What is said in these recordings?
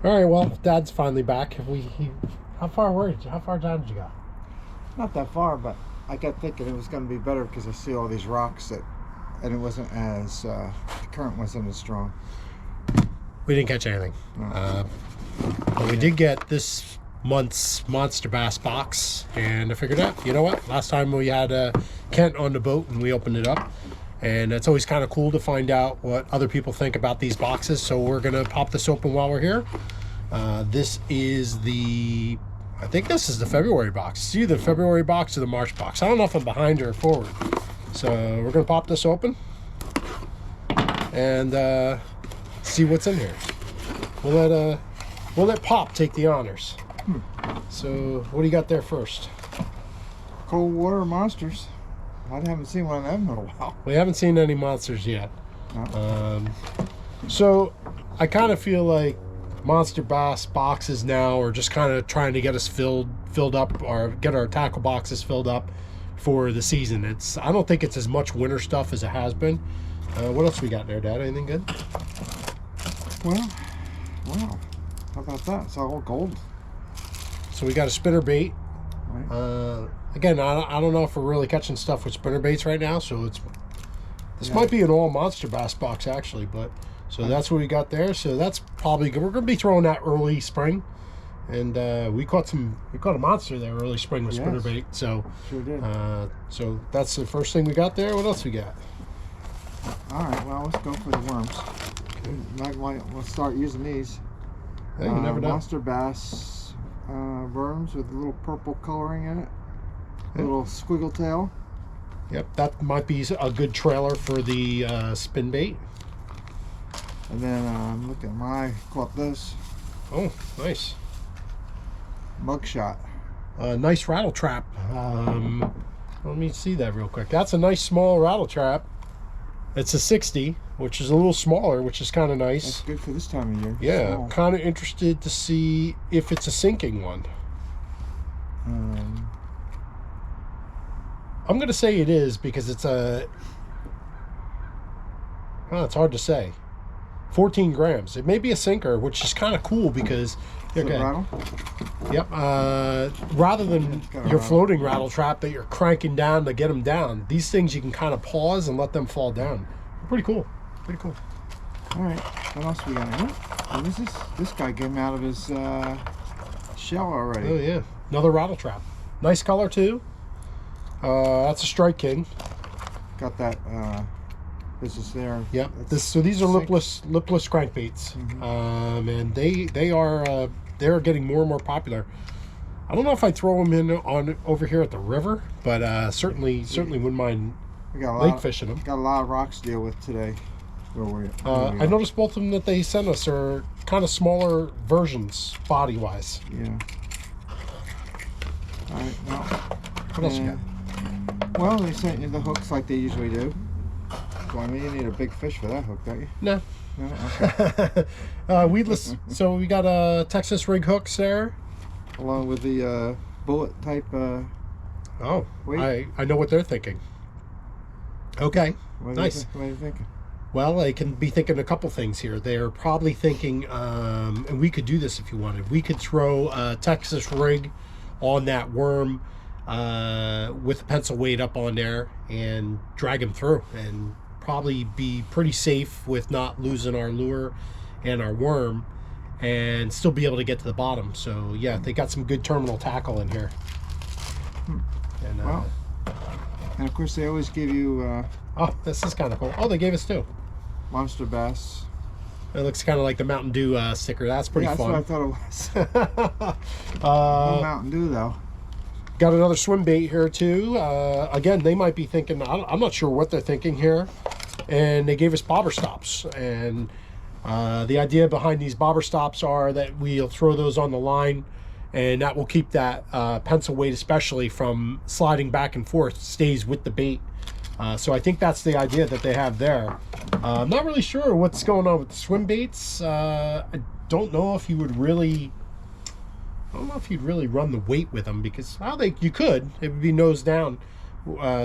All right, well, Dad's finally back. How far down did you go? Not that far, but I kept thinking it was going to be better because I see all these rocks and it wasn't as the current wasn't as strong. We didn't catch anything. No. But we did get this month's MonsterBass box, and I figured out, you know what? Last time we had Kent on the boat and we opened it up, and it's always kind of cool to find out what other people think about these boxes. So we're gonna pop this open while we're here. This is I think this is the February box. It's either the February box or the March box. I don't know if I'm behind or forward. So we're gonna pop this open and see what's in here. We'll let Pop take the honors. So what do you got there first? Cold water monsters. I haven't seen one of them in a while. We haven't seen any monsters yet. No. So I kind of feel like MonsterBass boxes now are just kind of trying to get us filled up, or get our tackle boxes filled up for the season. I don't think it's as much winter stuff as it has been. What else we got there, Dad? Anything good? Well, wow. How about that? It's all gold. So we got a spinner bait. Right. Again, I don't know if we're really catching stuff with spinner baits right now, so this might be an all MonsterBass box actually, but so that's what we got there. So that's probably good. We're gonna be throwing that early spring, and we caught a monster there early spring with spinner bait. So sure did. So that's the first thing we got there. What else we got? All right, well, let's go for the worms. Okay. We'll start using these. Hey, you never know. MonsterBass worms with a little purple coloring in it. A little squiggle tail. Yep, that might be a good trailer for the spin bait. And then look at caught this. Oh, nice. Mugshot. Nice rattle trap. Let me see that real quick. That's a nice small rattle trap. It's a 60, which is a little smaller, which is kind of nice. That's good for this time of year. Yeah, I'm kind of interested to see if it's a sinking one. I'm going to say it is because it's it's hard to say. 14 grams. It may be a sinker, which is kind of cool because... Okay. Rattle? Yep. Rather than your floating rattle trap that you're cranking down to get them down, these things you can kind of pause and let them fall down. Pretty cool. Pretty cool. All right. What else we got in here? What is this? This guy came out of his shell already. Oh yeah. Another rattle trap. Nice color too. That's a Strike King. Got that business there. Yep. So these are lipless crankbaits, and they're getting more and more popular. I don't know if I'd throw them in over here at the river, but certainly wouldn't mind lake fishing them. Got a lot of rocks to deal with today. I noticed both of them that they sent us are kind of smaller versions, body wise. Yeah. All right. Well, what else you got? Well, they sent you the hooks like they usually do. Well, I mean, you need a big fish for that hook, don't you? No. No? Okay. Weedless. So we got Texas rig hooks there. Along with the bullet type. Oh, weight. I know what they're thinking. Okay, nice. What are you thinking? Well, they can be thinking a couple things here. They're probably thinking, and we could do this if you wanted. We could throw a Texas rig on that worm with a pencil weight up on there and drag him through, and probably be pretty safe with not losing our lure and our worm, and still be able to get to the bottom. So yeah, they got some good terminal tackle in here. And, and of course they always give you oh, this is kind of cool. Oh, they gave us two MonsterBass. It looks kind of like the Mountain Dew sticker. That's pretty fun. That's what I thought it was. No Mountain Dew though. Got another swim bait here too. Again, they might be thinking, I'm not sure what they're thinking here. And they gave us bobber stops. And the idea behind these bobber stops are that we'll throw those on the line, and that will keep that pencil weight especially from sliding back and forth, stays with the bait. So I think that's the idea that they have there. I'm not really sure what's going on with the swim baits. I don't know if you would really... I don't know if you'd really run the weight with them, because you could. It would be nose down,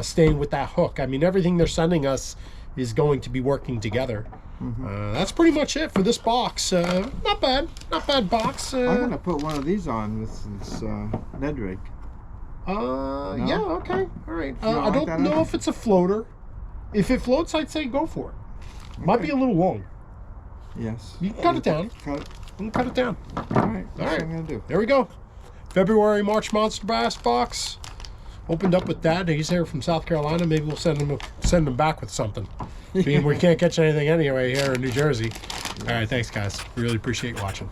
staying with that hook. I mean, everything they're sending us is going to be working together. That's pretty much it for this box. Not bad box. I'm gonna put one of these on with this Ned rig. Yeah, okay, all right. I like don't that know idea? if it's a floater. If it floats, I'd say go for it. Might be a little long. Yes. You can cut it down. Cut it. You can cut it down. All right. That's All right. what I'm gonna do. There we go. February, March Monster Bass box. Opened up with Dad. He's here from South Carolina. Maybe we'll send him back with something. Being we can't catch anything anyway here in New Jersey. All right, thanks guys. Really appreciate you watching.